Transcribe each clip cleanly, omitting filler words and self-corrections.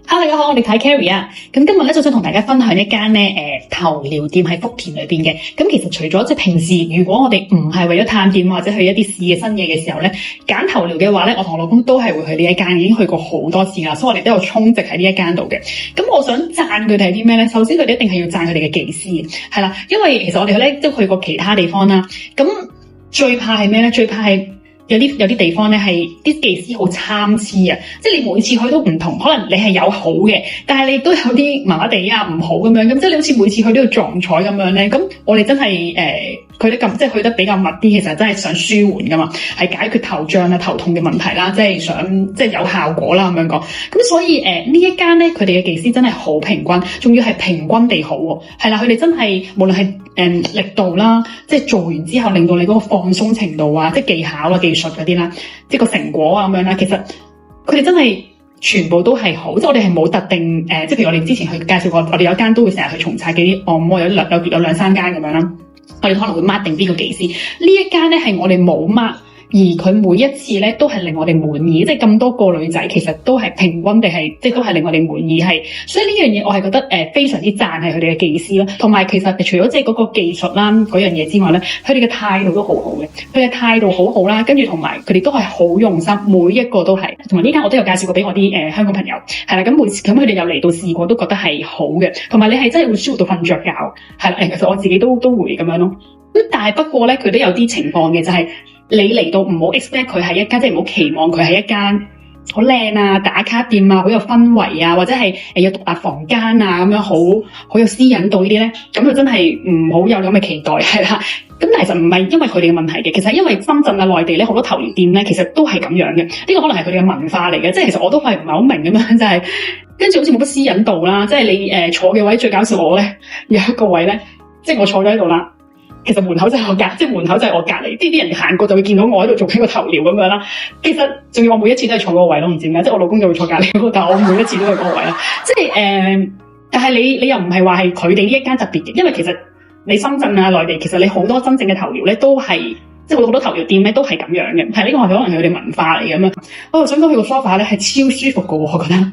Hello， 大家好，我哋係 Carrie 啊。咁今日咧就想同大家分享一間頭療店喺福田裏邊嘅。咁其實除咗平時如果我哋唔係為咗探店或者去一啲試嘅新嘢嘅時候咧，揀頭療嘅話咧，我同我老公都係會去呢一間，已經去過好多次啦，所以我哋都有充值喺呢一間度嘅。咁我想讚佢哋係啲咩咧？首先佢哋一定係要讚佢哋嘅技師，係啦，因為其實我哋咧都去過其他地方啦。咁最怕係咩咧？最怕係有啲地方咧係啲技師好參差啊，即係你每次去都唔同，可能你係有好嘅，但係你都有啲麻麻地啊唔好咁樣，咁即係你好似每次去都要撞彩咁樣咧。咁我哋真係去得咁即係去得比較密啲，其實真係想舒緩噶嘛，係解決頭脹啊頭痛嘅問題啦，即係想即係有效果啦咁樣講。咁所以呢一間咧佢哋嘅技師真係好平均，仲要係平均地好喎，係啦，佢哋真係無論係力度啦，即係做完之後令到你嗰個放鬆程度啊，即係技巧啊技術嗰啲啦，即係個成果啊咁樣啦，其實佢哋真係全部都係好，即係我哋係冇特定即係譬如我哋之前去介紹過，我哋有一間都會成日去重刷嘅啲按摩，有兩三間咁樣啦，我哋可能會 mark 定邊個技師，呢一間咧係我哋冇 mark。而佢每一次咧都係令我哋滿意，即係咁多個女仔其實都係平均地係，即係都係令我哋滿意係，所以呢樣嘢我係覺得非常之讚係佢哋嘅技師啦，同埋其實除咗即係嗰個技術啦嗰樣嘢之外咧，佢哋嘅態度都好好嘅，佢嘅態度好好啦，跟住同埋佢哋都係好用心，每一個都係，同埋呢間我都有介紹過俾我啲香港朋友，係啦，咁每次咁佢哋又嚟到試過都覺得係好嘅，同埋你係真係會舒服到瞓着覺，係啦，其實我自己都會咁樣咯，咁但係不過咧佢都有啲情況嘅就係。你嚟到唔好 expect 佢係一間，即係唔好期望佢係一間好靚啊打卡店啊，好有氛圍啊，或者係有獨立房間啊咁樣好有私隱度呢啲咧，咁就真係唔好有咁嘅期待係啦。咁但係其實唔係因為佢哋嘅問題嘅，其實因為深圳啊內地咧好多頭療店咧，其實都係咁樣嘅。呢個可能係佢哋嘅文化嚟嘅，即係其實我都係唔係好明咁樣，就係跟住好似冇乜私隱度啦。即係你坐嘅位最搞笑我咧有一個位咧，即係我坐咗喺度啦。其實門口就係我隔，即係門口就係我隔離，啲人行過就會見到我喺度做緊個頭療咁樣啦。其實仲要我每一次都係坐嗰個位咯，唔知點解，即係我老公就會坐隔離嗰個，但係我每一次都係嗰個位啦。即係但係你又唔係話係佢哋呢一間特別嘅，因為其實你深圳啊內地，其實你好多真正嘅頭療咧都係，即係好多頭療店咧都係咁樣嘅，係呢個係可能係佢哋文化嚟嘅嘛。我想講佢個 sofa 咧係超舒服㗎喎，我覺得。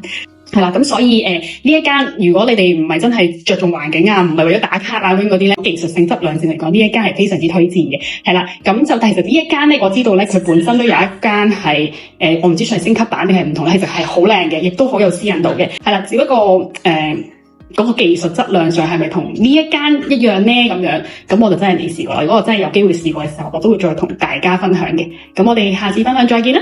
係啦，咁所以呢一間，如果你哋唔係真係着重環境啊，唔係為咗打卡啊嗰啲咧，技術性質量性嚟講，呢一間係非常之推薦嘅。係啦，咁就但係其實呢一間咧，我知道咧佢本身都有一間係我唔知係升級版定係唔同咧，其實係好靚嘅，亦都好有私隱度嘅。係啦，只不過嗰個技術質量上係咪同呢一間一樣咧咁樣？咁我就真係未試過啦。如果我真係有機會試過嘅時候，我都會再同大家分享嘅。咁我哋下次分享再見啦。